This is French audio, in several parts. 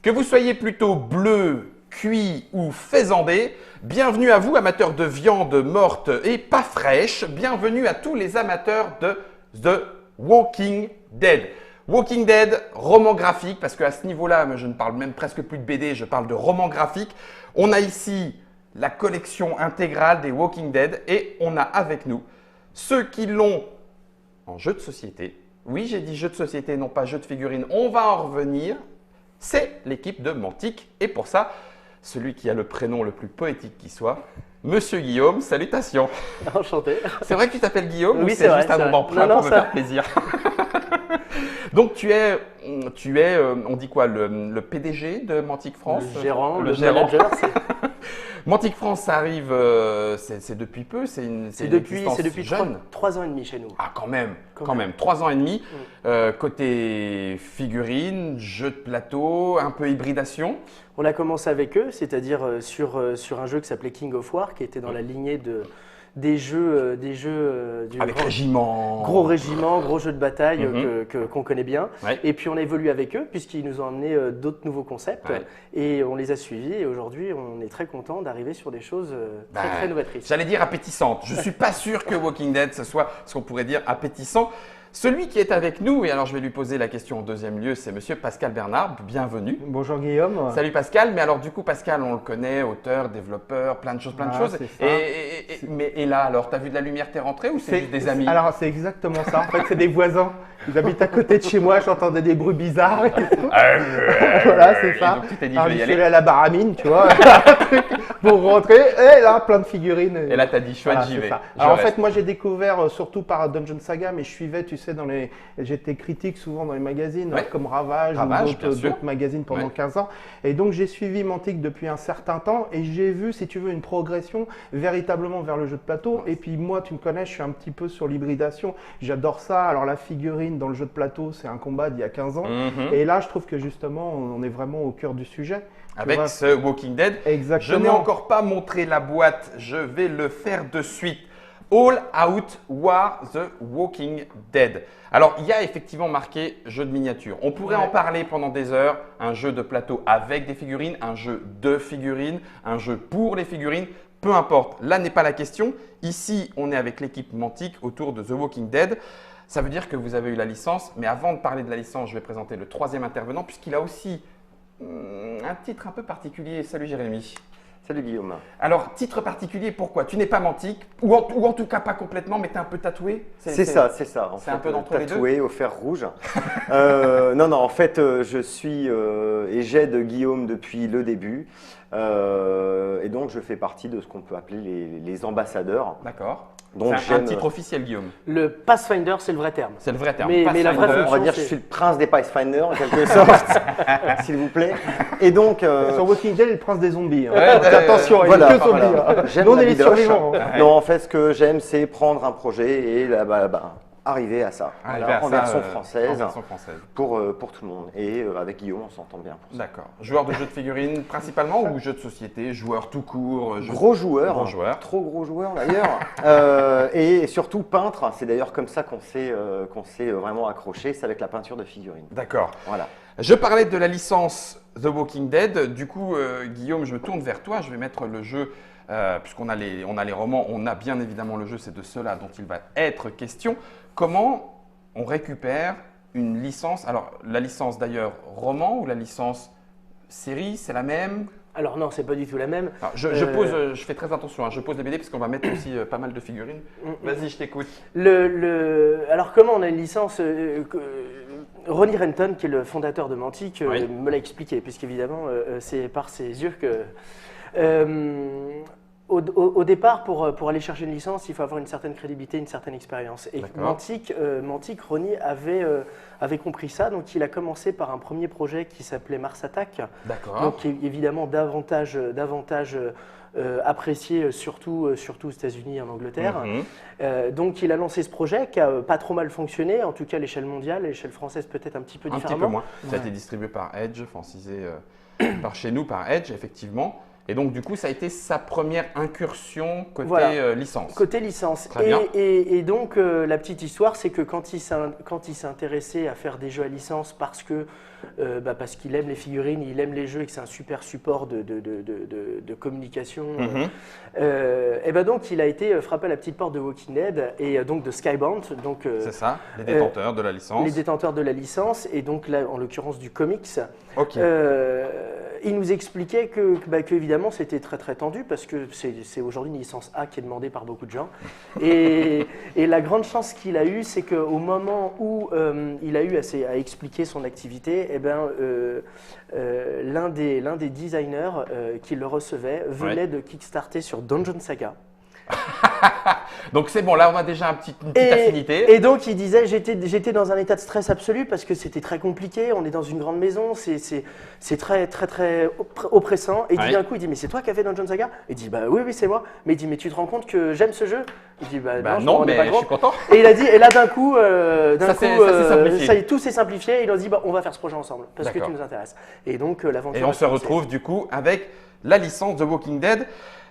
Que vous soyez plutôt bleu, cuit ou faisandé, bienvenue à vous amateurs de viande morte et pas fraîche, bienvenue à tous les amateurs de The Walking Dead. Walking Dead, roman graphique, parce qu'à ce niveau-là, je ne parle même presque plus de BD, je parle de roman graphique. On a ici la collection intégrale des Walking Dead et on a avec nous ceux qui l'ont en jeu de société. Oui, j'ai dit jeu de société, non pas jeu de figurines, on va en revenir. C'est l'équipe de Mantic et pour ça, celui qui a le prénom le plus poétique qui soit, Monsieur Guillaume, salutations. Enchanté. C'est vrai que tu t'appelles Guillaume Oui, ou c'est juste un nom vrai. d'emprunt Non, pour me ça- faire plaisir? Donc tu es, on dit quoi, le PDG de Mantic France? Le gérant, le gérant. manager, Mantic France, ça arrive, c'est depuis peu, c'est une depuis existence jeune. 3 ans et demi chez nous. Ah quand même, Quand quand même. même. 3 ans et demi. Côté figurines, jeux de plateau, un peu hybridation. On a commencé avec eux, c'est-à-dire sur un jeu qui s'appelait King of War, qui était dans la lignée des jeux du Avec régiment. gros régiment, gros jeu de bataille Mhm. qu'on connaît bien. Ouais. Et puis on a évolué avec eux puisqu'ils nous ont amené d'autres nouveaux concepts Ouais. et on les a suivis. Et aujourd'hui, on est très content d'arriver sur des choses très, Bah, très novatrices. J'allais dire appétissante. Je ne suis pas sûr que Walking Dead, ce soit ce qu'on pourrait dire appétissant. Celui qui est avec nous, et alors je vais lui poser la question en deuxième lieu, c'est Monsieur Pascal Bernard. Bienvenue. Bonjour Guillaume. Salut Pascal, mais alors du coup Pascal, on le connaît, auteur, développeur, plein de choses. C'est ça. Et là alors, t'as vu de la lumière, t'es rentré ou c'est juste des amis? Alors c'est exactement ça. En fait, c'est des voisins. Ils habitent à côté de chez moi. J'entendais des bruits bizarres. Et tout. Voilà, c'est Et ça. donc tu t'es dit, Alors, je vais y je suis aller. allé à la baramine, tu vois, un truc pour rentrer. Et là, plein de figurines. Et là, t'as dit, chouette, Voilà, j'y c'est vais. ça. Je Alors en reste. fait, moi j'ai découvert surtout par Dungeon Saga, mais je suivais, tu sais, j'étais critique souvent dans les magazines, Ouais. comme Ravage Ravage, ou bien sûr. d'autres magazines pendant Ouais. 15 ans. Et donc j'ai suivi Mantic depuis un certain temps et j'ai vu, si tu veux, une progression véritablement vers le jeu de plateau. Et puis moi, tu me connais, je suis un petit peu sur l'hybridation. J'adore ça. Alors la figurine dans le jeu de plateau, c'est un combat d'il y a 15 ans. Mhm. Et là, je trouve que justement, on est vraiment au cœur du sujet. Tu Avec vois. ce Walking Dead. Exactement. Je n'ai encore pas montré la boîte, je vais le faire de suite. All Out War The Walking Dead. Alors, il y a effectivement marqué jeu de miniature. On pourrait Ouais. en parler pendant des heures. Un jeu de plateau avec des figurines, un jeu de figurines, un jeu pour les figurines. Peu importe, là n'est pas la question. Ici, on est avec l'équipe Mantic autour de The Walking Dead. Ça veut dire que vous avez eu la licence. Mais avant de parler de la licence, je vais présenter le troisième intervenant puisqu'il a aussi un titre un peu particulier. Salut Jérémy. Salut Guillaume. Alors, titre particulier, pourquoi? Tu n'es pas Mantic, ou en tout cas pas complètement, mais tu es un peu tatoué? C'est ça. En c'est fait, un peu d'entre les deux. tatoué au fer rouge. Non, en fait, je suis et j'aide Guillaume depuis le début. Et donc, je fais partie de ce qu'on peut appeler les ambassadeurs. D'accord. Donc, C'est un j'aime- titre officiel, Guillaume. Le Pathfinder, c'est le vrai terme. C'est le vrai terme. Mais la Pathfinder. vraie On va fonction, dire que je c'est- suis le prince des Pathfinder en quelque sorte, s'il vous plaît. Et donc, Sur Walking Dead, il prince des zombies. hein. Ouais, Donc, attention, il voilà, n'y a que zombies. voilà. hein. J'aime Nous, on la est les bidoche. survivants. hein. Non, en fait, ce que j'aime, c'est prendre un projet et là, arriver à ça. Arriver Voilà, à en ça, version en française. version française. Pour tout le monde. Et avec Guillaume, on s'entend bien pour ça. D'accord. Joueur de jeux de figurines principalement ou jeux de société, joueur tout court, Gros joueur, Gros joueur. trop gros joueur d'ailleurs, et surtout peintre. C'est d'ailleurs comme ça qu'on s'est vraiment accroché, c'est avec la peinture de figurines. D'accord. Voilà. Je parlais de la licence The Walking Dead. Du coup, Guillaume, je me tourne vers toi. Je vais mettre le jeu, puisqu'on a les romans, on a bien évidemment le jeu, c'est de cela dont il va être question. Comment on récupère une licence? Alors, la licence d'ailleurs roman ou la licence série, c'est la même? Alors non, c'est pas du tout la même. Alors, je fais très attention, hein, je pose les BD parce qu'on va mettre aussi pas mal de figurines. Vas-y, je t'écoute. Alors comment on a une licence Ronnie Renton, qui est le fondateur de Mantic, Oui. me l'a expliqué, puisqu'évidemment, c'est par ses yeux que… Au départ, pour aller chercher une licence, il faut avoir une certaine crédibilité, une certaine expérience. Et D'accord. Mantic, Ronnie avait compris ça, donc il a commencé par un premier projet qui s'appelait Mars Attack, D'accord. donc qui est évidemment davantage apprécié, surtout aux États-Unis et en Angleterre. Mhm. Donc il a lancé ce projet qui a pas trop mal fonctionné, en tout cas à l'échelle mondiale, à l'échelle française peut-être un petit peu Un petit différemment. peu moins. Ça a été distribué par Edge, francisé par chez nous, par Edge, effectivement. Et donc, du coup, ça a été sa première incursion côté Voilà. licence. Côté licence. Très bien. Et donc, la petite histoire, c'est que quand il s'est intéressé à faire des jeux à licence parce qu'il aime les figurines, il aime les jeux et que c'est un super support de communication, et ben donc il a été frappé à la petite porte de Walking Dead et donc de Skybound, donc C'est ça, les détenteurs de la licence. les détenteurs de la licence et donc là en l'occurrence du comics. Ok. Il nous expliquait que évidemment c'était très très tendu parce que c'est aujourd'hui une licence A qui est demandée par beaucoup de gens. Et la grande chance qu'il a eue, c'est qu'au moment où il a eu à expliquer son activité, eh ben, l'un des designers qui le recevait venait de kickstarter sur Dungeon Saga. Donc c'est bon, là on a déjà une petite affinité. Et donc il disait j'étais dans un état de stress absolu parce que c'était très compliqué, on est dans une grande maison, c'est très très très oppressant. Et Ouais. d'un coup il dit mais c'est toi qui as fait Dungeon Saga? Il dit bah oui c'est moi. Mais il dit mais tu te rends compte que j'aime ce jeu? Il dit bah non, je m'en non, rendais mais pas je compte. suis content. Et il a dit et là d'un coup Ça s'est simplifié. ça y est, tout s'est simplifié. Et il a dit bah on va faire ce projet ensemble parce que D'accord. tu nous intéresses. Et donc l'aventure. Et on a se commencé. retrouve du coup avec la licence de Walking Dead.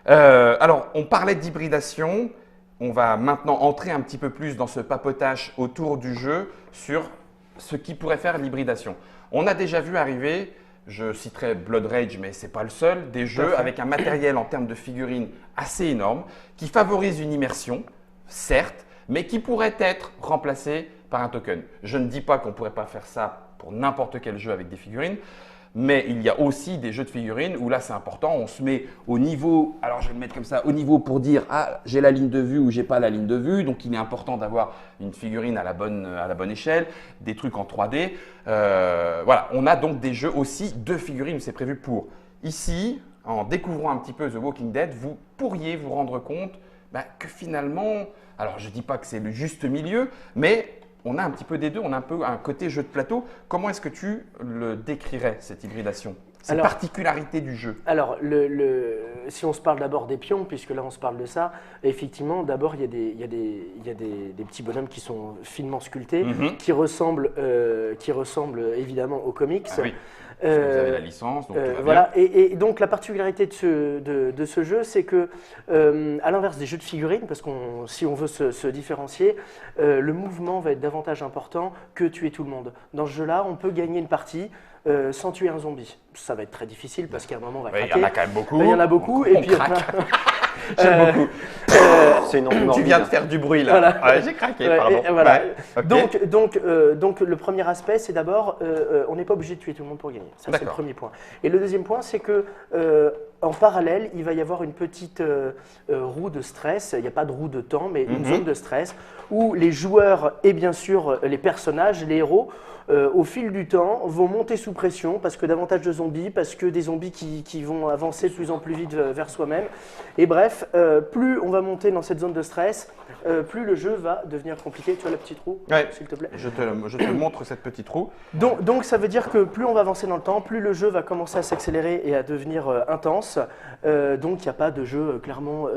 Alors, on parlait d'hybridation. On va maintenant entrer un petit peu plus dans ce papotage autour du jeu sur ce qui pourrait faire l'hybridation. On a déjà vu arriver, je citerai Blood Rage, mais ce n'est pas le seul, des jeux avec un matériel en termes de figurines assez énorme qui favorise une immersion, certes, mais qui pourrait être remplacé par un token. Je ne dis pas qu'on ne pourrait pas faire ça pour n'importe quel jeu avec des figurines, mais il y a aussi des jeux de figurines où là c'est important, on se met au niveau, alors je vais le mettre comme ça, au niveau pour dire ah j'ai la ligne de vue ou j'ai pas la ligne de vue, donc il est important d'avoir une figurine à la bonne échelle, des trucs en 3D. Voilà, on a donc des jeux aussi de figurines, c'est prévu pour. Ici, en découvrant un petit peu The Walking Dead, vous pourriez vous rendre compte que finalement, alors je dis pas que c'est le juste milieu, mais on a un petit peu des deux, on a un peu un côté jeu de plateau. Comment est-ce que tu le décrirais, cette hybridation, cette particularité du jeu? Alors, si on se parle d'abord des pions, puisque là on se parle de ça, effectivement, d'abord il y a des petits bonhommes qui sont finement sculptés, qui ressemblent évidemment aux comics. Ah oui. Parce que vous avez la licence, donc tout va bien. Voilà. Et donc la particularité de ce jeu, c'est que, à l'inverse des jeux de figurines, parce que si on veut se différencier, le mouvement va être davantage important que tuer tout le monde. Dans ce jeu-là, on peut gagner une partie sans tuer un zombie. Ça va être très difficile parce qu'à un moment on va craquer. Il y en a quand même beaucoup. Il y en a beaucoup. On craque. J'aime beaucoup. C'est une envie Tu viens de faire du bruit là. Voilà. Ouais, j'ai craqué, pardon. Et voilà. Ouais, ok. Donc le premier aspect, c'est d'abord, on n'est pas obligé de tuer tout le monde pour gagner. Ça, c'est le D'accord. premier point. Et le deuxième point, c'est que en parallèle, il va y avoir une petite roue de stress. Il n'y a pas de roue de temps, mais une zone de stress où les joueurs et bien sûr les personnages, les héros, au fil du temps, vont monter sous pression parce que davantage de zombies, parce que des zombies qui vont avancer de plus en plus vite vers soi-même. Et bref, plus on va monter dans cette zone de stress, plus le jeu va devenir compliqué. Tu as la petite roue, Ouais. s'il te plaît? Je te montre cette petite roue. Donc ça veut dire que plus on va avancer dans le temps, plus le jeu va commencer à s'accélérer et à devenir intense. Donc il n'y a pas de jeu clairement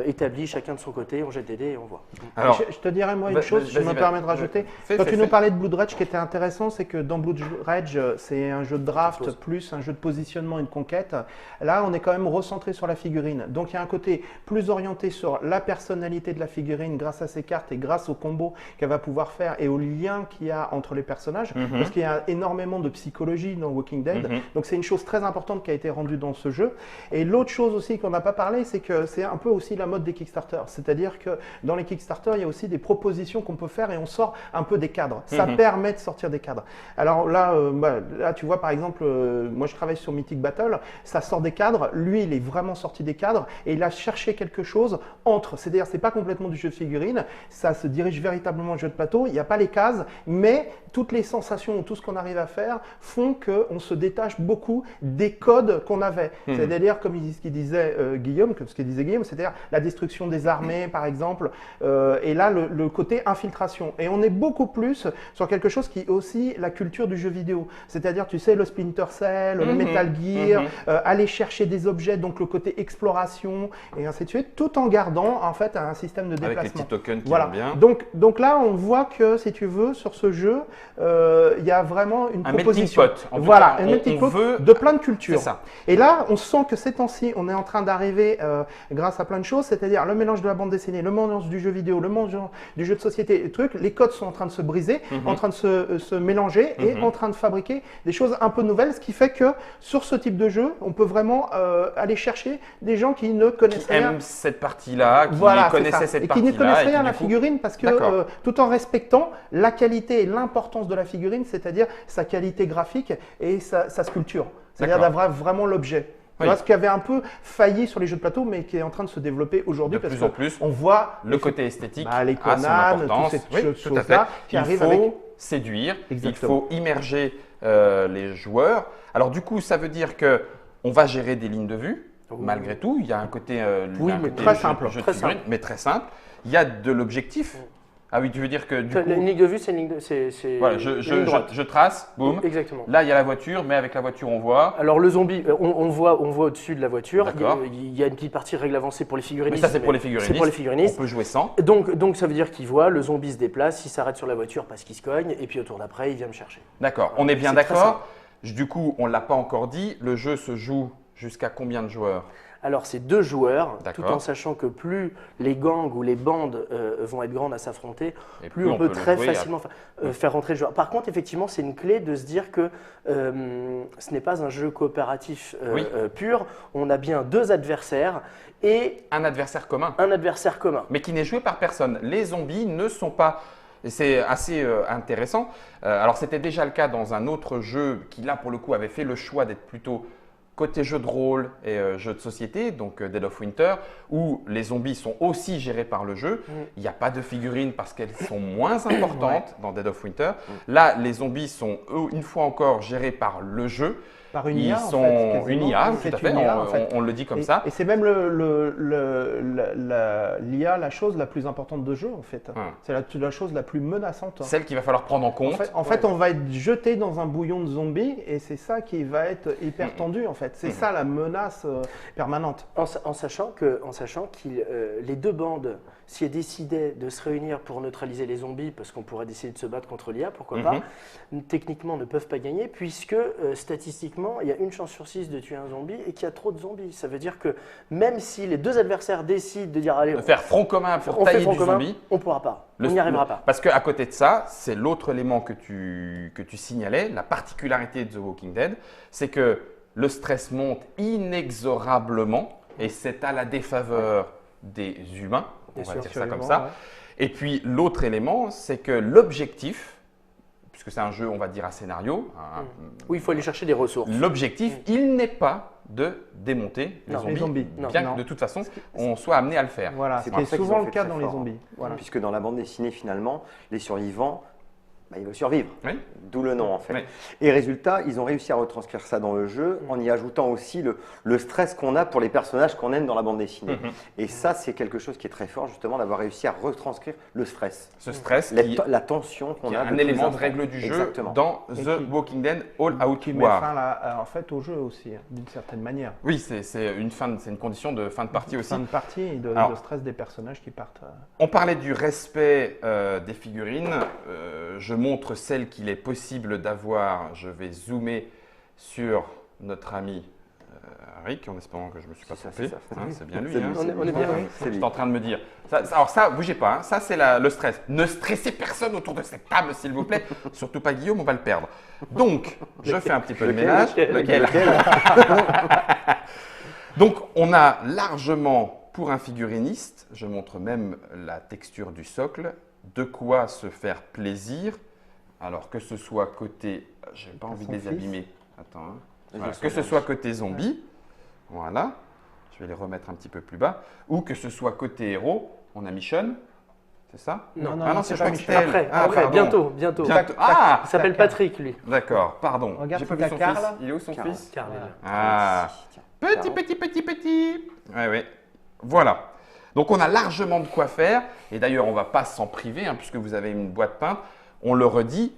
établi, chacun de son côté, on jette des dés et on voit. Alors, Je te dirais moi une chose, si je me permets de rajouter. Quand tu nous parlais de Blood Rage, ce qui était intéressant, c'est que dans Blood Rage, c'est un jeu de draft plus un jeu de positionnement et de conquête. Là, on est quand même recentré sur la figurine. Donc il y a un côté plus orienté sur la personnalité de la figurine grâce à ses cartes et grâce aux combos qu'elle va pouvoir faire et aux liens qu'il y a entre les personnages. Parce qu'il y a énormément de psychologie dans Walking Dead. Donc c'est une chose très importante qui a été rendue dans ce jeu. Et l'autre chose aussi qu'on n'a pas parlé, c'est que c'est un peu aussi la mode des Kickstarter. C'est-à-dire que dans les Kickstarter, il y a aussi des propositions qu'on peut faire et on sort un peu des cadres. Ça permet de sortir des cadres. Alors là, là tu vois par exemple, moi je travaille sur Mythic Battle, ça sort des cadres. Lui, il est vraiment sorti des cadres et il a cherché quelque chose entre. C'est-à-dire, c'est pas complètement du jeu de figurines, ça se dirige véritablement au jeu de plateau. Il n'y a pas les cases, mais toutes les sensations, tout ce qu'on arrive à faire font qu'on se détache beaucoup des codes qu'on avait. C'est-à-dire, comme ce qu'il disait Guillaume, c'est-à-dire la destruction des armées, par exemple, et là, le côté infiltration. Et on est beaucoup plus sur quelque chose qui est aussi la culture du jeu vidéo. C'est-à-dire, tu sais, le Splinter Cell, le Metal Gear, aller chercher des objets, donc le côté exploration, et ainsi de suite, tout en gardant, en fait, un système de déplacement. avec les petits tokens qui Voilà. vont bien. Donc là, on voit que, si tu veux, sur ce jeu, il y a vraiment une Un proposition. melting pot. En tout Voilà, cas, un melting on pot veut- de plein de cultures. C'est ça. Et là, on sent que ces temps-ci, on est en train d'arriver grâce à plein de choses, c'est-à-dire le mélange de la bande dessinée, le mélange du jeu vidéo, le mélange du jeu de société, les trucs, les codes sont en train de se briser, en train de se mélanger et en train de fabriquer des choses un peu nouvelles, ce qui fait que sur ce type de jeu, on peut vraiment aller chercher des gens qui ne connaissent Qui rien. aiment cette partie-là, qui Voilà, c'est connaissaient ça. cette Et qui n'y partie-là. connaissent et rien à qui, la du coup- figurine parce que D'accord. tout en respectant la qualité et l'importance de la figurine, c'est-à-dire sa qualité graphique et sa sculpture. C'est-à-dire D'accord. d'avoir vraiment l'objet. Tu Oui. vois, ce qui avait un peu failli sur les jeux de plateau, mais qui est en train de se développer aujourd'hui De parce plus en que plus, on voit le côté esthétique les a son Conan, importance. toutes ces Oui, choses- tout à fait. choses-là qui Il arrivent faut avec- séduire, Exactement. il faut immerger les joueurs. Alors du coup, ça veut dire que on va gérer des lignes de vue. Malgré tout, il y a un côté, Oui, mais très jeu- simple, jeu de très figurines, simple. mais très simple. Il y a de l'objectif. Ah oui, tu veux dire que du coup, Une ligne de vue, c'est une ligne de. voilà, une ligne droite. je trace, boum. Exactement. Là, il y a la voiture, mais avec la voiture, on voit. Alors le zombie, on voit au-dessus de la voiture. D'accord. Il y a une petite partie règle avancée pour les figurinistes. Mais ça, c'est pour les figurinistes. C'est pour les On figurinistes. peut jouer sans. Donc ça veut dire qu'il voit, le zombie se déplace, il s'arrête sur la voiture parce qu'il se cogne, et puis au tour d'après, il vient me chercher. D'accord. On est bien C'est très d'accord. Du coup, on ne l'a pas encore dit. Le jeu se joue jusqu'à combien de joueurs? Alors c'est 2 joueurs, tout D'accord. en sachant que plus les gangs ou les bandes vont être grandes à s'affronter, Et plus on peut le très jouer facilement faire rentrer le joueur. Par contre, effectivement, c'est une clé de se dire que ce n'est pas un jeu coopératif Oui. pur. On a bien 2 adversaires et Un adversaire commun, un adversaire commun. mais qui n'est joué par personne. Les zombies ne sont pas. Et c'est assez intéressant. Alors, c'était déjà le cas dans un autre jeu qui, là, pour le coup, avait fait le choix d'être plutôt côté jeu de rôle et jeu de société, donc Dead of Winter, où les zombies sont aussi gérés par le jeu. Il n'y a pas de figurines parce qu'elles sont moins importantes dans Dead of Winter. Là, les zombies sont, eux, une fois encore, gérés par le jeu. par une Ils IA. sont en fait, quasiment. une IA, C'est tout à fait. une IA, en fait. On le dit comme Et- ça. Et c'est même l'IA, la chose la plus importante de jeu, en fait. C'est la chose la plus menaçante. Celle qu'il va falloir prendre en compte. En fait, on va être jeté dans un bouillon de zombies et c'est ça qui va être hyper tendu, en fait. C'est ça la menace permanente. En sachant que les 2 bandes, si elles décidaient de se réunir pour neutraliser les zombies, parce qu'on pourrait décider de se battre contre l'IA, pourquoi pas, techniquement ne peuvent pas gagner, puisque statistiquement, il y a une chance sur 6 de tuer un zombie et qu'il y a trop de zombies. Ça veut dire que même si les 2 adversaires décident de dire allez, De faire front commun pour on fait tailler front du commun, zombie. on ne pourra pas. On n'y arrivera pas. Parce qu'à côté de ça, c'est l'autre élément que tu signalais, la particularité de The Walking Dead, c'est que le stress monte inexorablement et c'est à la défaveur des humains, on Bien va sûr, dire ça comme absolument, ça. ouais. Et puis l'autre élément, c'est que l'objectif, puisque c'est un jeu, on va dire, à scénario, Oui, il faut aller chercher des ressources. l'objectif, il n'est pas de démonter Non. les zombies, Non. bien Non. que de toute façon, on soit amené à le faire. Voilà, C'est ce qui est pour ça qu'ils souvent ont le fait cas très dans les fort, zombies. Voilà. Puisque dans la bande dessinée, finalement, les survivants, ils veulent survivre. Oui. D'où le nom, en fait. Oui. Et résultat, ils ont réussi à retranscrire ça dans le jeu en y ajoutant aussi le stress qu'on a pour les personnages qu'on aime dans la bande dessinée. Et ça, c'est quelque chose qui est très fort, justement, d'avoir réussi à retranscrire le stress. Ce stress qui, La tension qu'on qui est a. un tous les élément de instants. règle du jeu Exactement. dans Et The qui- Walking Dead All Out Qui met War. fin en fait au jeu aussi, hein, d'une certaine manière. Oui, c'est une condition de fin de partie aussi. Fin de partie et de Alors- stress des personnages qui partent. On parlait du respect des figurines. Je montre celle qu'il est possible d'avoir. Je vais zoomer sur notre ami Rick, en espérant que je ne me suis pas C'est ça, trompé. c'est ça. Hein, c'est bien lui. C'est hein. lui, c'est on est bien. lui. C'est Je lui. suis en train de me dire. Alors ça, bougez pas. Ça, c'est le stress. Ne stressez personne autour de cette table, s'il vous plaît. Surtout pas Guillaume, on va le perdre. Donc, je fais un petit peu de ménage. Lequel Donc, on a largement, pour un figuriniste, je montre même la texture du socle, de quoi se faire plaisir. Alors, que ce soit côté. J'ai pas envie de les fils. abîmer. Attends. Hein. Vas-y, Voilà, son que ce fils. soit côté zombie. Voilà. Je vais les remettre un petit peu plus bas. Ou que ce soit côté héros. On a Michonne. C'est ça? Non. Ah non, c'est je pas crois que Michel. c'était elle. Après, Ah, pardon. bientôt. Bientôt. Ah, Il s'appelle Patrick, lui. d'accord, pardon. Regarde J'ai pas si vu t'as son Karl. fils. Il est où son Karl. fils? Carl est là. Ah, petit. Ouais, ouais. Voilà. Donc on a largement de quoi faire. Et d'ailleurs, on ne va pas s'en priver, hein, puisque vous avez une boîte peinte. On le redit,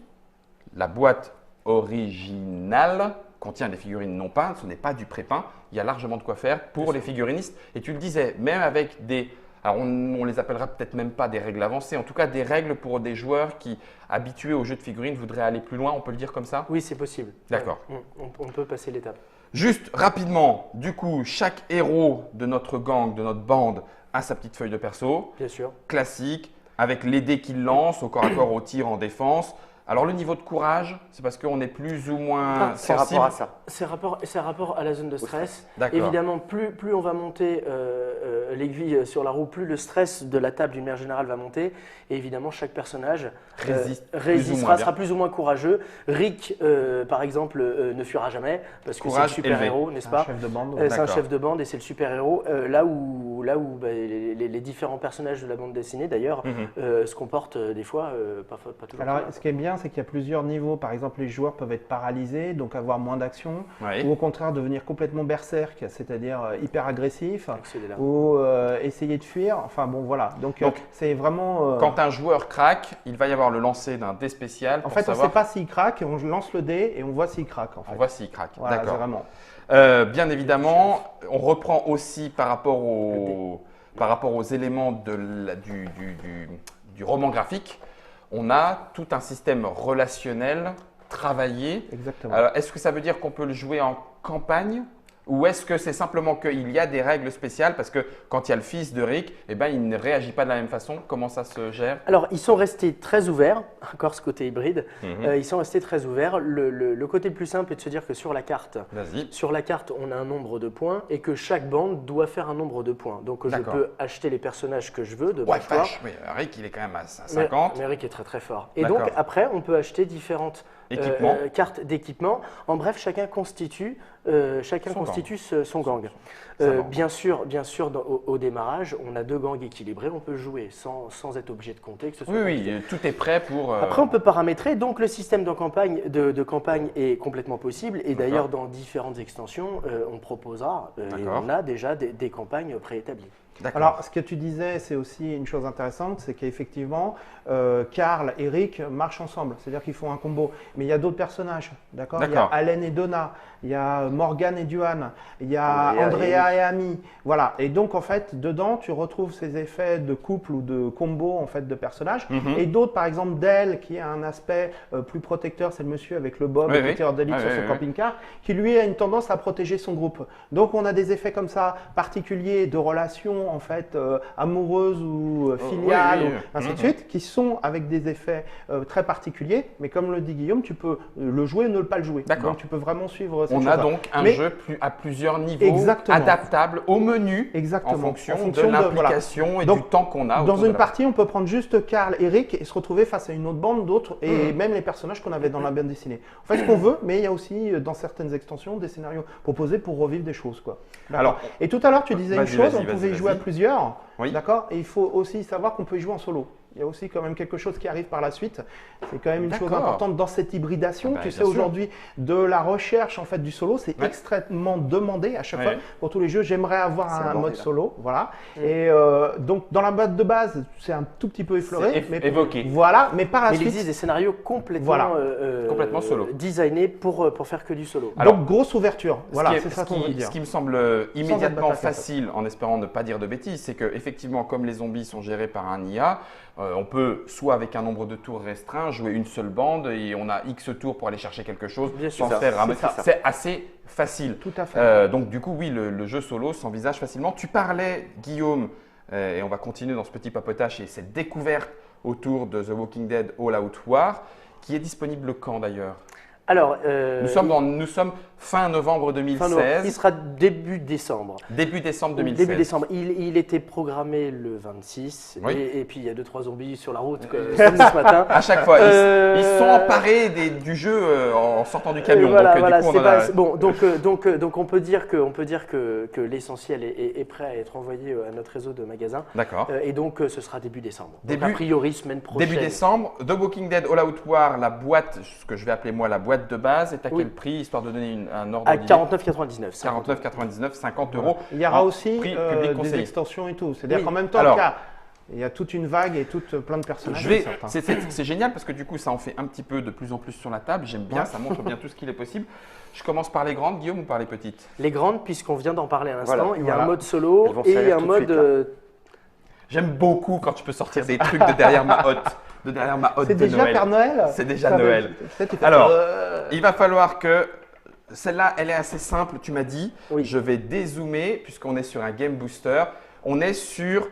la boîte originale contient des figurines non peintes. Ce n'est pas du pré-peint. Il y a largement de quoi faire pour les figurinistes. Et tu le disais, même avec des… Alors, on les appellera peut-être même pas des règles avancées, en tout cas des règles pour des joueurs qui, habitués au jeu de figurines, voudraient aller plus loin, on peut le dire comme ça? Oui, c'est possible. D'accord. Ouais. On peut passer l'étape. Juste rapidement, du coup, chaque héros de notre gang, de notre bande, a sa petite feuille de perso, Bien sûr. classique, avec les dés qu'il lance au corps à corps, au tir, en défense. Alors le niveau de courage, c'est parce qu'on est plus ou moins C'est sensible. rapport à ça. C'est rapport à la zone de stress. D'accord. Évidemment, plus on va monter l'aiguille sur la roue, plus le stress de la table d'une manière générale va monter. Et évidemment, chaque personnage Résistera sera plus ou moins courageux. Rick, par exemple, ne fuira jamais parce que c'est le Courage super-héros, n'est-ce Un pas? chef de bande. C'est un D'accord. chef de bande et c'est le super-héros. Là où les différents personnages de la bande dessinée, d'ailleurs, se comportent des fois pas toujours. Alors, bien. ce qui est bien, c'est qu'il y a plusieurs niveaux. Par exemple, les joueurs peuvent être paralysés, donc avoir moins d'action, Oui. ou au contraire devenir complètement berserk, c'est-à-dire hyper agressif, Accéder là. ou essayer de fuir. Enfin bon, voilà. Donc, Donc, c'est vraiment. Quand un joueur craque, il va y avoir le lancer d'un dé spécial En pour fait, on ne savoir. sait pas s'il craque, on lance le dé et on voit s'il craque. En fait. On voit s'il craque. Voilà, c'est D'accord. vraiment. Bien évidemment, on reprend aussi par rapport aux éléments du roman graphique, on a tout un système relationnel travaillé. Exactement. Alors, est-ce que ça veut dire qu'on peut le jouer en campagne ou est-ce que c'est simplement qu'il y a des règles spéciales parce que quand il y a le fils de Rick, eh ben, il ne réagit pas de la même façon? Comment ça se gère? Alors, ils sont restés très ouverts, encore ce côté hybride, Mhm. ils sont restés très ouverts. Le côté le plus simple est de se dire que sur la carte, Vas-y. on a un nombre de points et que chaque bande doit faire un nombre de points. Donc, je D'accord. peux acheter les personnages que je veux de Ouais, mon choix. vache, mais Rick, il est quand même à 50. Mais Rick est très très fort. Et D'accord. donc, après, on peut acheter différentes Équipements. cartes d'équipement. En bref, chacun constitue son gang. Ça va. Bien sûr, au démarrage, on a deux gangs équilibrés. On peut jouer sans être obligé de compter. Que ce soit Oui, compliqué. oui, tout est prêt pour. Après, on peut paramétrer, donc le système de campagne est complètement possible. Et d'ailleurs, dans différentes extensions, on proposera, et D'accord. on a déjà des campagnes préétablies. D'accord. Alors, ce que tu disais, c'est aussi une chose intéressante, c'est qu'effectivement, Karl et Rick marchent ensemble, c'est-à-dire qu'ils font un combo. Mais il y a d'autres personnages, d'accord? Il y a D'accord. Allen et Donna, il y a Morgan et Duane, il y a Andrea Andrea et Amy. Voilà. Et donc, en fait, dedans, tu retrouves ces effets de couple ou de combo en fait de personnages. Mhm. Et d'autres, par exemple, Dell, qui a un aspect plus protecteur, c'est le monsieur avec le bob Oui, et qui oui. était hors d'élite Oui, sur oui, son oui. camping-car, qui lui a une tendance à protéger son groupe. Donc, on a des effets comme ça particuliers de relations en fait amoureuses ou filiales, oui, oui. ou ainsi de Mhm. suite, qui sont avec des effets très particuliers. Mais comme le dit Guillaume, tu peux le jouer ou ne pas le jouer. D'accord. Donc, tu peux vraiment suivre cette On a chose-là. donc un Mais- jeu à plusieurs niveaux, Exactement. adaptable au menu, Exactement. en fonction En de fonction de- l'implication et Donc, du temps qu'on a. Dans autour de une la- partie, on peut prendre juste Karl et Rick et se retrouver face à une autre bande d'autres et même les personnages qu'on avait dans la bande dessinée. On fait ce qu'on veut, mais il y a aussi dans certaines extensions des scénarios proposés pour revivre des choses, quoi. Alors, Et tout à l'heure, tu disais une Vas-y, chose, vas-y, on pouvait y vas-y, jouer à vas-y. plusieurs, Oui. d'accord? Et il faut aussi savoir qu'on peut y jouer en solo. Il y a aussi quand même quelque chose qui arrive par la suite. C'est quand même une chose D'accord. importante dans cette hybridation. Ah bah, tu bien sais, sûr. aujourd'hui, de la recherche en fait du solo, c'est Ouais. extrêmement demandé à chaque Ouais. fois. Pour tous les jeux, j'aimerais avoir C'est un abordé, mode là. solo, voilà. Et donc dans la boîte de base, c'est un tout petit peu effleuré, C'est évoqué. Voilà, mais par la Mais il suite, existe des scénarios complètement, Voilà. Complètement solo. designés pour faire que du solo. Alors, donc grosse ouverture. Voilà, Ce qui est- c'est ça ce qu'on qui- veut dire. Ce qui me semble immédiatement facile, en espérant ne pas dire de bêtises, c'est que effectivement, comme les zombies sont gérés par un IA, on peut soit avec un nombre de tours restreint jouer une seule bande et on a X tours pour aller chercher quelque chose Bien sûr, sans ça, se faire ramasser. c'est ça. C'est assez facile. Tout à fait. Donc du coup, oui, le jeu solo s'envisage facilement. Tu parlais, Guillaume, et on va continuer dans ce petit papotage et cette découverte autour de The Walking Dead All Out War, qui est disponible quand d'ailleurs? Alors, Nous sommes fin novembre fin novembre. 2016, Il sera début décembre. début décembre 2016. Début décembre. Il était programmé le 26. Oui. Et puis, il y a 2-3 zombies sur la route comme ce matin. À chaque fois, Euh, ils se sont emparés du jeu en sortant du camion. Voilà, donc, voilà, du coup, c'est on en a- pas- bon, donc on peut dire que l'essentiel est prêt à être envoyé à notre réseau de magasins. D'accord. Et donc, ce sera début décembre. Donc, Début- a priori, semaine prochaine. Début décembre, The Walking Dead All Out War, la boîte, ce que je vais appeler moi la boîte de base, est à Oui. quel prix, histoire de donner un ordre À d'idée? 49,99. 49,99, 50 euros. Il y aura en aussi prix public des conseillé. extensions et tout. C'est-à-dire Oui. qu'en même temps, Alors- il y a toute une vague et plein de personnages. Je vais, certains. c'est génial parce que du coup ça en fait un petit peu de plus en plus sur la table. J'aime bien, Ouais. ça montre bien tout ce qu'il est possible. Je commence par les grandes, Guillaume, ou par les petites? Les grandes, puisqu'on vient d'en parler à l'instant, Voilà, il y a voilà. un mode solo Elles vont et servir un tout de mode. suite, là. J'aime beaucoup quand tu peux sortir des trucs de derrière ma hotte, C'est de déjà Noël. Père Noël. C'est déjà Ça veut- Noël. tu sais, tu fais, Alors, il va falloir que celle-là, elle est assez simple, tu m'as dit. Oui. Je vais dézoomer, puisqu'on est sur un Game Booster. On est sur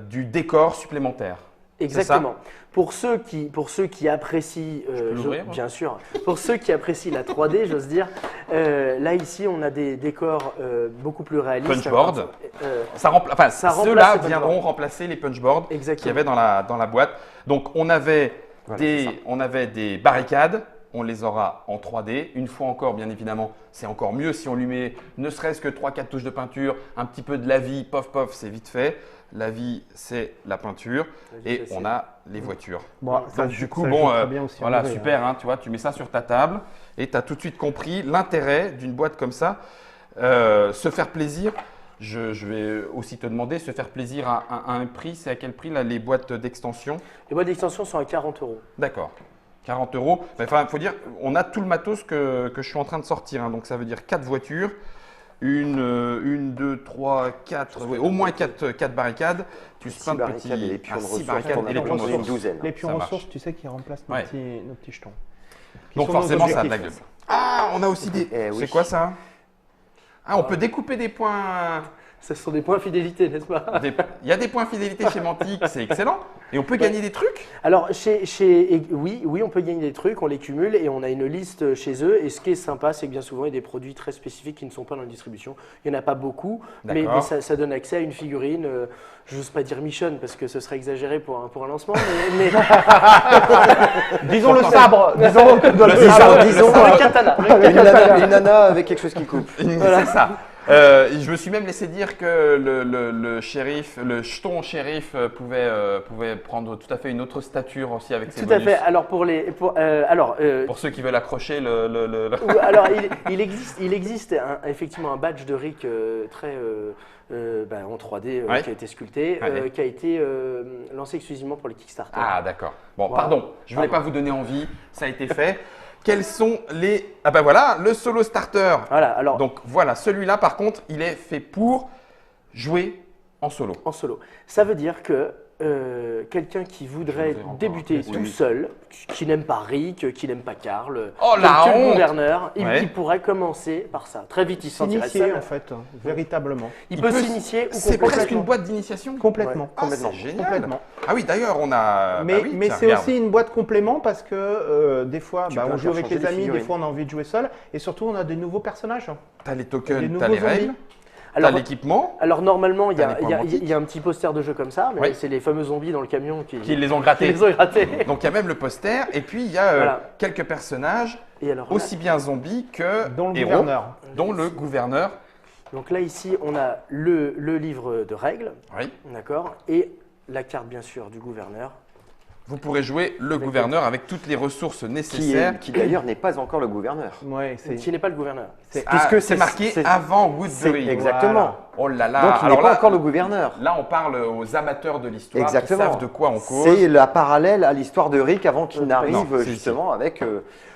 du décor supplémentaire. Exactement. Pour ceux qui apprécient, peux l'ouvrir, moi bien sûr, pour ceux qui apprécient la 3D, j'ose dire, là ici on a des décors beaucoup plus réalistes. Punchboard. Ça remplace Ceux-là les viendront remplacer les punchboards qu'il y Exactement. avait dans la boîte. Donc on avait, Voilà, c'est ça. on avait des barricades, on les aura en 3D. Une fois encore, bien évidemment, c'est encore mieux si on lui met ne serait-ce que 3-4 touches de peinture, un petit peu de la vie, pof pof, c'est vite fait. La vie, c'est la peinture La vie, et c'est- on a les voitures. Bon, Donc, du coup, ça bon, joue très bien aussi en voilà, vrai, super, hein, tu vois, tu mets ça sur ta table et tu as tout de suite compris l'intérêt d'une boîte comme ça. Se faire plaisir, je vais aussi te demander, se faire plaisir à un prix, c'est à quel prix là, les boîtes d'extension? Les boîtes d'extension sont à 40 €. D'accord, 40 €. Mais enfin, il faut dire, on a tout le matos que je suis en train de sortir, hein, donc ça veut dire 4 voitures. Une, 2, 3, 4, oui, au moins 4 barricades. Tu 6 plein de barricades et les petits, pions de 6 ressources, barricades on et les en pions de a une ressources. douzaine. Les pions Ça marche. ressources, tu sais, qui remplacent Ouais. nos petits jetons. Qui Donc sont nos forcément, ça a de la objectifs. gueule. Ah, on a aussi des… Eh oui. C'est quoi ça? Ah, on peut découper des points… Ce sont des points fidélité, n'est-ce pas? Il y a des points fidélité chez Mantic, c'est excellent. Et on peut gagner des trucs? Alors, oui, on peut gagner des trucs, on les cumule et on a une liste chez eux. Et ce qui est sympa, c'est que bien souvent, il y a des produits très spécifiques qui ne sont pas dans la distribution. Il n'y en a pas beaucoup, mais D'accord. ça donne accès à une figurine. Je n'ose pas dire Michonne parce que ce serait exagéré pour un lancement, mais Disons le sabre. Disons Le sabre, disons, le katana. une nana avec quelque chose qui coupe. C'est ça. Je me suis même laissé dire que le shérif, le jeton shérif pouvait prendre tout à fait une autre stature aussi avec ses Tout à bonus. fait. Alors, Pour ceux qui veulent accrocher alors il existe effectivement un badge de Rick très en 3D Ouais. qui a été sculpté, Ouais. qui a été lancé exclusivement pour les Kickstarter. Ah, d'accord. Bon, Voilà. pardon, je voulais pas vous donner envie, ça a été fait. Quels sont les… Ah ben voilà, le solo starter. Voilà, alors Donc voilà, celui-là par contre, il est fait pour jouer en solo. en solo. Ça veut dire que quelqu'un qui voudrait Je vous ai débuter encore- tout Oui. seul, qui n'aime pas Rick, qui n'aime pas Karl, Oh, la que le honte. gouverneur, Ouais. il pourrait commencer par ça. Très vite, il se sentirait S'initier seul. en fait, véritablement. Il peut s'initier ou C'est complètement. presque une boîte d'initiation. Complètement. Ah, c'est génial. Complètement. Ah oui, d'ailleurs, on a… Mais, bah oui, mais tiens, c'est regarde. aussi une boîte complément parce que des fois, Tu bah, peux on joue avec interchanger les des amis, des figurines. fois on a envie de jouer seul, et surtout on a des nouveaux personnages. T'as les Des tokens, nouveaux t'as les zombies. règles, t'as Alors, l'équipement, alors normalement, il y, T'as a, les il y a- points il y a un petit poster de jeu comme ça, mais Oui. c'est les fameux zombies dans le camion qui qui les ont qui grattés. les ont grattés. Donc il y a même le poster, et puis il y a Voilà. quelques personnages, Et alors, là- aussi bien zombies que Dont le héros, gouverneur. dont le gouverneur. donc là, ici, on a le livre de règles, Oui. d'accord, et la carte, bien sûr, du gouverneur. Vous pourrez jouer le gouverneur avec toutes les ressources nécessaires. Qui d'ailleurs n'est pas encore le gouverneur. Ouais, c'est Qui n'est pas le gouverneur. Puisque c'est marqué avant Woodbury. Exactement. Oh là là. Donc il n'est Alors pas là, encore le gouverneur. là, on parle aux amateurs de l'histoire qui Exactement. savent de quoi on cause. C'est la parallèle à l'histoire de Rick avant qu'il Non, n'arrive c'est justement avec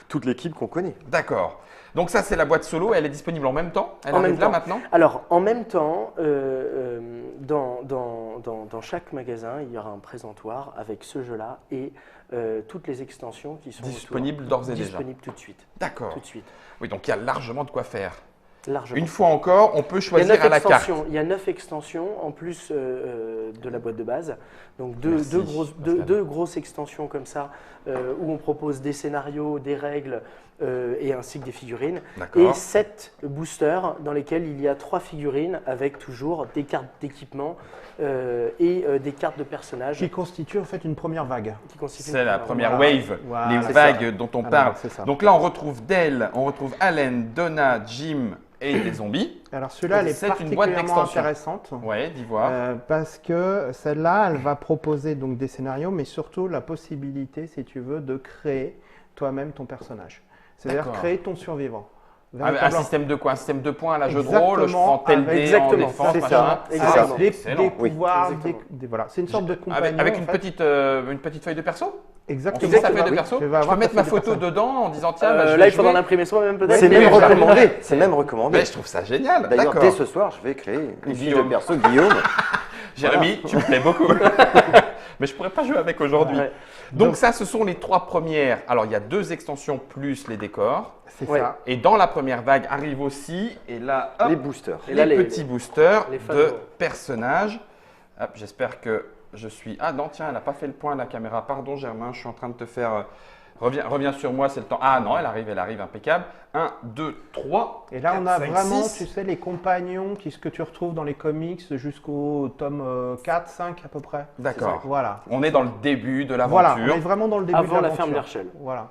toute l'équipe qu'on connaît. D'accord. Donc ça, c'est la boîte solo. Elle est disponible en même temps. Elle En arrive même là temps. maintenant. Alors, en même temps, dans chaque magasin, il y aura un présentoir avec ce jeu-là et toutes les extensions qui sont Disponibles autour. d'ores et déjà. Disponibles tout de suite. D'accord. Tout de suite. Oui, donc il y a largement de quoi faire. Largement. Une fois encore, on peut Il y a choisir 9 à la carte. extensions. Il y a 9 extensions en plus de la boîte de base. Donc Merci, Pascal. deux grosses extensions comme ça où on propose des scénarios, des règles et ainsi que des figurines. Et D'accord. 7 boosters dans lesquels il y a 3 figurines avec toujours des cartes d'équipement et des cartes de personnages qui constitue en fait une première vague. qui constituent C'est la une- première Voilà. wave, Voilà, les c'est vagues dont on Alors, parle. c'est ça. Donc là, on retrouve Dale, on retrouve Allen, Donna, Jim et les zombies. Alors celui-là, elle est C'est une boîte particulièrement d'extension. intéressante. Ouais, dis voir. Parce que celle-là, elle va proposer donc des scénarios, mais surtout la possibilité, si tu veux, de créer toi-même ton personnage. C'est-à-dire D'accord. créer ton survivant. Un Véritablement. système de quoi? Un système de points à la jeu de Exactement, rôle, je prends tel dé en exactement, défense, c'est machin. ça. Exactement. Avec des Excellent. des Oui. pouvoirs, Exactement. voilà. C'est une sorte de compagnon. Avec en une fait. petite feuille de perso? On Exactement. fait sa feuille de Oui. perso? Tu Je vas peux avoir mettre ta ma feuille de photo perso. dedans en disant tiens, bah, je là, vais il faudra jouer. l'imprimer soi-même peut-être. C'est mais- même recommandé. C'est même recommandé. Mais je trouve ça génial. D'ailleurs, D'accord. dès ce soir, je vais créer une fiche de Guillaume. perso Guillaume. Jérémy, tu me plais beaucoup. mais je pourrais pas jouer avec aujourd'hui. Ouais. Donc ça, ce sont les 3 premières. Alors, il y a 2 extensions plus les décors. C'est Ouais. ça. Et dans la première vague arrive aussi, et là, hop, Les boosters. Et là, les les- petits boosters les de favoris. personnages. Hop, j'espère que je suis… Ah non, tiens, elle n'a pas fait le point, la caméra. Pardon, Germain, je suis en train de te faire… Reviens sur moi, c'est le temps. Ah non, elle arrive, impeccable. 1, 2, 3. Et là, on 4, a 5, vraiment, 6. tu sais, les compagnons ce que tu retrouves dans les comics jusqu'au tome 4, 5 à peu près. D'accord. Voilà. On est dans le début de Voilà, l'aventure. on est vraiment dans le début Avant de la l'aventure. ferme d'Herschel. Voilà.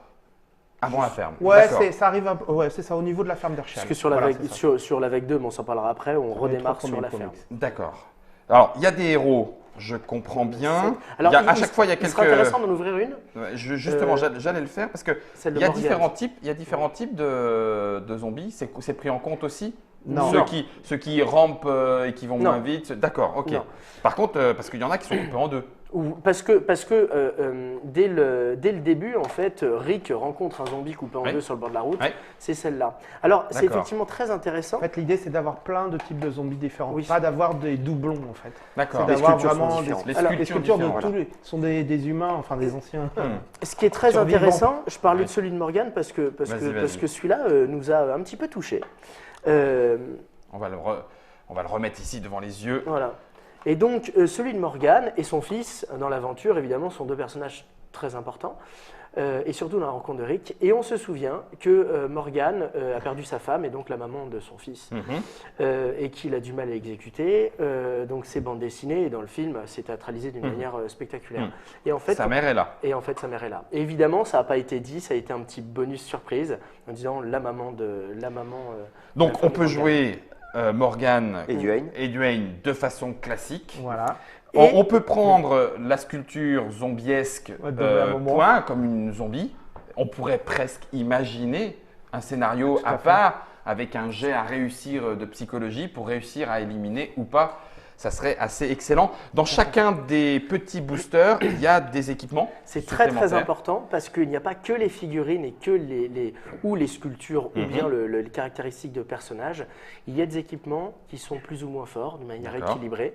Avant la ferme. Ouais, D'accord. ça arrive un peu. Ouais, c'est ça, au niveau de la ferme d'Herschel. Parce que sur la, Voilà, vague, c'est ça. sur la vague 2, mais on s'en parlera après, on Les 3 redémarre sur premiers la ferme. comics. D'accord. Alors, il y a des héros, je comprends bien. Alors, À chaque fois, il y a Il serait quelques… intéressant d'en ouvrir une, Ouais, justement, Euh, j'allais le faire parce que celle de il y a Morgane. différents types de zombies. C'est pris en compte aussi. Non. Ceux qui rampent et qui vont Non. moins vite. D'accord, ok. Non. Par contre, parce qu'il y en a qui sont coupés en 2. Parce que dès le début, en fait, Rick rencontre un zombie coupé en Ouais. 2 sur le bord de la route. Ouais. C'est celle-là. Alors, c'est D'accord. effectivement très intéressant. En fait, l'idée, c'est d'avoir plein de types de zombies différents. Oui. Pas d'avoir des doublons, en fait. D'accord. C'est d'avoir sculptures sont vraiment différentes. Les Alors, les sculptures sculptures de différentes. tous les… sont des humains, enfin des anciens. Ce qui est très Survivants. intéressant, je parlais Ouais. de celui de Morgane parce que Vas-y. celui-là nous a un petit peu touché. On va le remettre ici devant les yeux. Voilà. Et donc, celui de Morgane et son fils, dans l'aventure, évidemment, sont 2 personnages très importants, et surtout dans la rencontre de Rick. Et on se souvient que Morgane a perdu sa femme, et donc la maman de son fils, Mhm. et qu'il a du mal à exécuter. Donc, c'est bande dessinée, et dans le film, c'est théâtralisé d'une manière spectaculaire. Mhm. Et en fait, Sa mère est là. sa mère est là. Et évidemment, ça n'a pas été dit, ça a été un petit bonus surprise, en disant la maman de… Donc, la on femme de peut Morgane. jouer Morgane Et Duane. et Dwayne de façon classique. Voilà. On peut prendre la sculpture zombiesque Ouais, de la maman. point, comme une zombie. On pourrait presque imaginer un scénario Tout à à fait. part avec un jet à réussir de psychologie pour réussir à éliminer ou pas. Ça serait assez excellent. Dans chacun des petits boosters, il y a des équipements. C'est très très supplémentaires. important parce qu'il n'y a pas que les figurines et que les sculptures ou bien les caractéristiques de personnages. Il y a des équipements qui sont plus ou moins forts, de manière D'accord. équilibrée,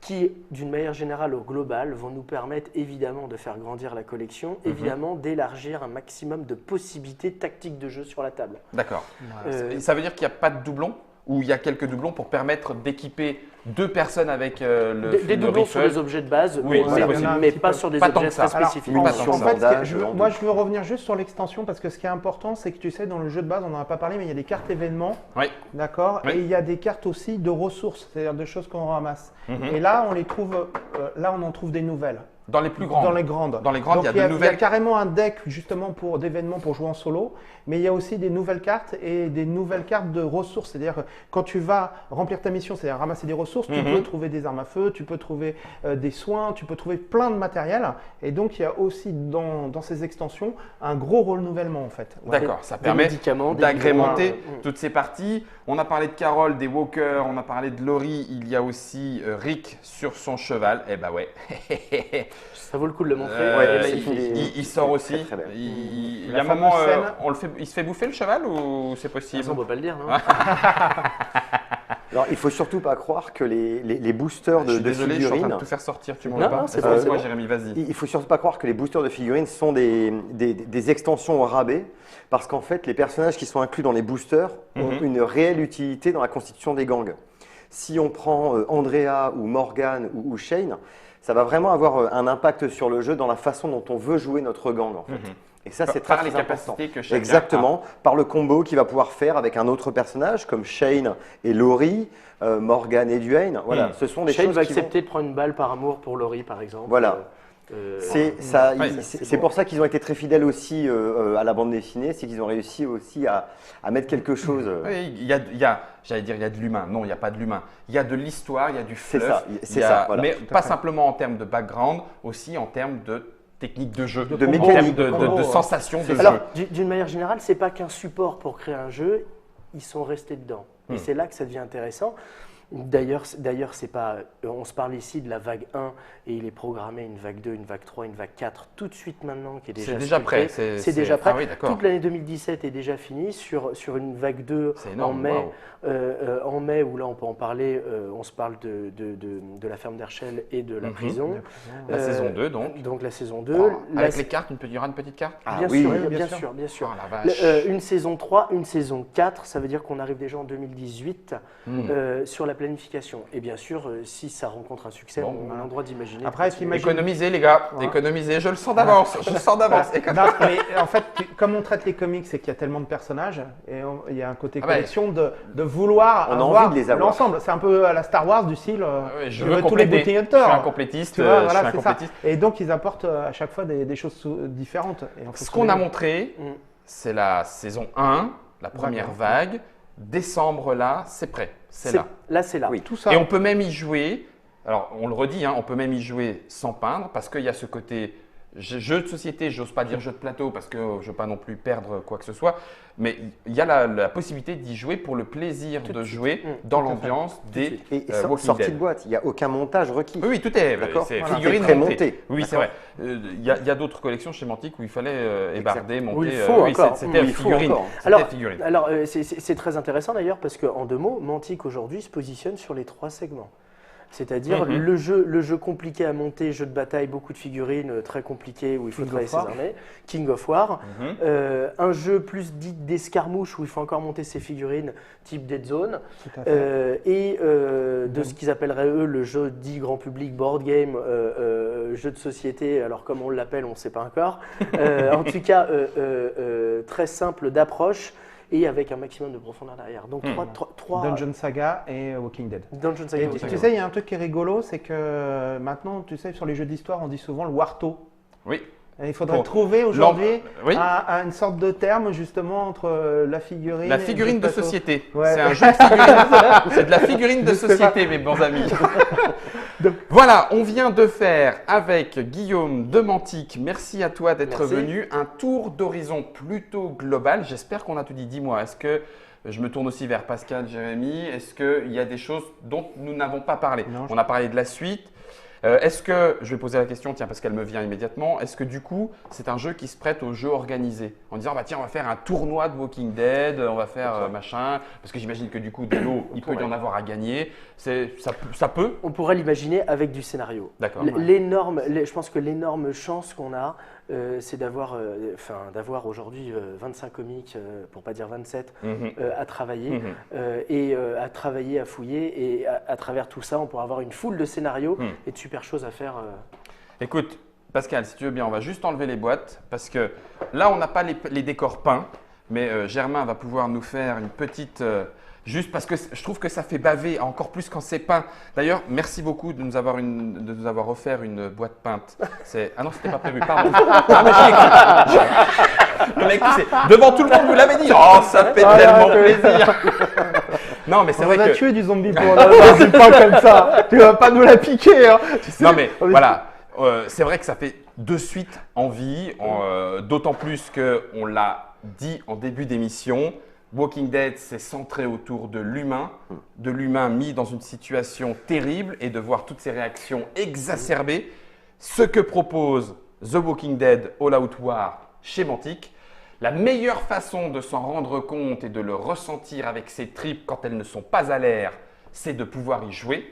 qui, d'une manière générale au global, vont nous permettre évidemment de faire grandir la collection, évidemment d'élargir un maximum de possibilités tactiques de jeu sur la table. D'accord. Euh, Ça veut dire qu'il n'y a pas de doublons ou il y a quelques doublons pour permettre d'équiper 2 personnes avec des le doublons sur rifle. les objets de base, Oui, mais, c'est possible. mais Un petit pas peu. sur des Pas tant objets que ça. très Alors, spécifiques. pas en tant que ça. fait, Bandage, moi je veux revenir juste sur l'extension parce que ce qui est important, c'est que tu sais, dans le jeu de base, on n'en a pas parlé, mais il y a des cartes événements, Oui. d'accord. Oui. Et il y a des cartes aussi de ressources, c'est-à-dire de choses qu'on ramasse. Mhm. Et là, on les trouve, là, on en trouve des nouvelles. Dans les plus grandes. Dans les grandes. Dans les grandes, Donc, il y a de il y a nouvelles. carrément un deck justement d'événements pour jouer en solo, mais il y a aussi des nouvelles cartes et des nouvelles cartes de ressources. C'est-à-dire que quand tu vas remplir ta mission, c'est-à-dire ramasser des ressources, tu peux trouver des armes à feu, tu peux trouver des soins, tu peux trouver plein de matériel. Et donc il y a aussi dans ces extensions un gros renouvellement en fait. Voilà. D'accord, ça Des permet médicaments, des d'agrémenter bidons, toutes ces parties. On a parlé de Carole, des Walkers, on a parlé de Laurie, il y a aussi Rick sur son cheval. Eh ben ouais. Ça vaut le coup de le montrer. Euh, Il est c'est magnifique. une- il sort aussi. Très, très belle. Il y La a un moment, fameuse scène. il se fait bouffer le cheval ou c'est possible? Ça, on ne peut pas le dire, non Alors, il faut surtout pas croire que les boosters Je suis de désolé, je suis en train figurines. de tout faire sortir. Tu m'en Non, veux pas? non, c'est bon, c'est Moi, bon. Jérémy, vas-y. Il faut surtout pas croire que les boosters de figurines sont des extensions au rabais, parce qu'en fait, les personnages qui sont inclus dans les boosters ont une réelle utilité dans la constitution des gangs. Si on prend Andrea ou Morgan ou Shane, ça va vraiment avoir un impact sur le jeu dans la façon dont on veut jouer notre gang, en fait. Et ça, c'est très, Par les très important. capacités que chacun Exactement, par le combo qu'il va pouvoir faire avec un autre personnage comme Shane et Laurie, Morgan et Dwayne. Voilà, ce sont des Shane choses va qui vont- accepter de prendre une balle par amour pour Laurie, par exemple. Voilà. C'est ça, Ouais, c'est pour ça qu'ils ont été très fidèles aussi à la bande dessinée, c'est qu'ils ont réussi aussi à mettre quelque chose. Oui, j'allais dire, il y a de l'humain. Non, il n'y a pas de l'humain. Il y a de l'histoire, il y a du C'est fluff. ça, il c'est y a- ça, voilà. Mais Tout à pas fait. simplement en termes de background, aussi en termes de technique de jeu, De en mécanique, termes de combo, de ouais. sensation de Alors, jeu. d'une manière générale, c'est pas qu'un support pour créer un jeu, ils sont restés dedans. Et c'est là que ça devient intéressant. D'ailleurs, c'est pas. On se parle ici de la vague 1 et il est programmé une vague 2, une vague 3, une vague 4 tout de suite maintenant qui est déjà C'est déjà prêt. C'est déjà prêt. Ah oui, d'accord. Toute l'année 2017 est déjà finie sur une vague 2 C'est en énorme. mai. Waouh. En mai, où là on peut en parler, on se parle de la ferme d'Herschel et de la prison. La saison 2, donc. Donc la saison 2. Oh, avec les cartes, il y aura une petite carte. Ah Bien oui, sûr, oui, bien sûr, bien sûr. Oh la vache. Une saison 3, une saison 4, ça veut dire qu'on arrive déjà en 2018 sur la planification. Et bien sûr, si ça rencontre un succès, Bon, on a le droit d'imaginer. Après, que- t'imagines- Économisez, les gars. Ouais. Économisez. Je le sens d'avance. Je le sens d'avance. Non, mais en fait, comme on traite les comics, c'est qu'il y a tellement de personnages et il y a un côté Ah bah, collection de vouloir on a avoir envie de les avoir. l'ensemble. C'est un peu à la Star Wars du style. Ouais, je tu veux veux tous les compléter. bounty Je hunters. suis un complétiste. Tu vois, Je voilà, suis un c'est ça. complétiste. Et donc, ils apportent à chaque fois des choses différentes. Et en Ce fonction qu'on a des- montré, Mm. c'est la saison 1, la première vague. Décembre, là, c'est prêt. C'est là. Là, c'est là. Oui. Tout ça. Et on peut même y jouer, alors on le redit, hein, on peut même y jouer sans peindre parce qu'il y a ce côté jeu de société, j'ose pas dire jeu de plateau parce que je veux pas non plus perdre quoi que ce soit, mais il y a la possibilité d'y jouer pour le plaisir Tout de de suite. jouer Mmh, dans tout à l'ambiance des Et Walking sortie Dead. de boîte, il n'y a aucun montage requis. Oui, oui, tout est, D'accord. c'est Voilà. figurine C'est montée. pré-monté. Oui, c'est D'accord. vrai. Il y a d'autres collections chez Mantic où il fallait ébarder, monter. Où il faut oui, encore. c'était Où il faut figurine. encore. C'était Alors, figurine. alors c'est très intéressant d'ailleurs parce qu'en 2 mots, Mantic aujourd'hui se positionne sur les 3 segments. C'est-à-dire Mhm. le jeu compliqué à monter, jeu de bataille, beaucoup de figurines, très compliqué où il faut King travailler of ses War. armées, King of War. Mhm. Un jeu plus dit d'escarmouche où il faut encore monter ses figurines, type Dead Zone. Tout à fait. De ce qu'ils appelleraient eux le jeu dit grand public, board game, jeu de société, alors comme on l'appelle, on ne sait pas encore. En tout cas, très simple d'approche et avec un maximum de profondeur derrière. Donc trois Dungeon Saga et Walking Dead. Dungeon Et Saga. tu sais, il y a un truc qui est rigolo, c'est que maintenant, tu sais, sur les jeux d'histoire, on dit souvent le warto. Oui. Et il faudrait Bon. trouver aujourd'hui Oui. à une sorte de terme justement entre la figurine. La et le figurine jeu de plateau. société. Ouais. C'est un jeu de figurine. C'est de la figurine de Juste ça. société, mes bons amis. Voilà, on vient de faire avec Guillaume de Mantic. Merci à toi d'être Merci. venu. Un tour d'horizon plutôt global. J'espère qu'on a tout dit. Dis-moi, est-ce que je me tourne aussi vers Pascal, Jérémy? Est-ce qu'il y a des choses dont nous n'avons pas parlé? Non, On a parlé de la suite. Est-ce que, je vais poser la question, tiens, parce qu'elle me vient immédiatement, est-ce que du coup, c'est un jeu qui se prête au jeu organisé? En disant, bah tiens, on va faire un tournoi de Walking Dead, on va faire machin, parce que j'imagine que du coup, de l'eau, il peut y en avoir à gagner. Ça peut? On pourrait l'imaginer avec du scénario. D'accord. Je pense que l'énorme chance qu'on a, c'est d'avoir aujourd'hui 25 comics, pour pas dire 27, Mhm. à travailler Mhm. à travailler, à fouiller. Et à travers tout ça, on pourra avoir une foule de scénarios Mhm. et de super choses à faire. Écoute, Pascal, si tu veux bien, on va juste enlever les boîtes, parce que là, on n'a pas les décors peints, mais Germain va pouvoir nous faire une petite... juste parce que je trouve que ça fait baver encore plus quand c'est peint. D'ailleurs, merci beaucoup de nous avoir offert une boîte peinte. Ah non, c'était pas prévu, pardon. Ah, mais j'ai écrit. Le mec, devant tout le monde, vous l'avez dit. Oh, ça fait tellement plaisir. Non, mais c'est On vrai va que... tuer du zombie pour c'est pas comme ça. Tu vas pas nous la piquer. Hein. Tu sais, Non mais on est- voilà, c'est vrai que ça fait de suite envie, d'autant plus qu'on l'a dit en début d'émission, Walking Dead c'est centré autour de l'humain mis dans une situation terrible et de voir toutes ces réactions exacerbées. Ce que propose The Walking Dead All Out War chez Mantic, la meilleure façon de s'en rendre compte et de le ressentir avec ses tripes quand elles ne sont pas à l'air, c'est de pouvoir y jouer.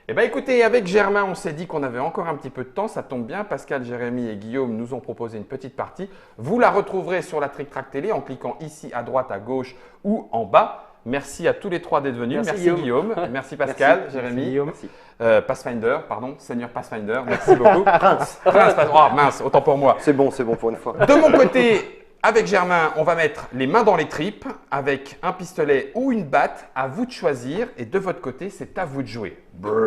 Eh bien écoutez, avec Germain, on s'est dit qu'on avait encore un petit peu de temps, ça tombe bien, Pascal, Jérémy et Guillaume nous ont proposé une petite partie. Vous la retrouverez sur la Trick Track Télé en cliquant ici à droite, à gauche ou en bas. Merci à tous les trois d'être venus. Merci Guillaume. Merci Pascal, Jérémy. Merci, Guillaume. Merci. Pathfinder, pardon, Seigneur Pathfinder, merci beaucoup. Prince, oh mince, autant pour moi. C'est bon pour une fois. De mon côté, avec Germain, on va mettre les mains dans les tripes avec un pistolet ou une batte. À vous de choisir. Et de votre côté, c'est à vous de jouer. Brrr.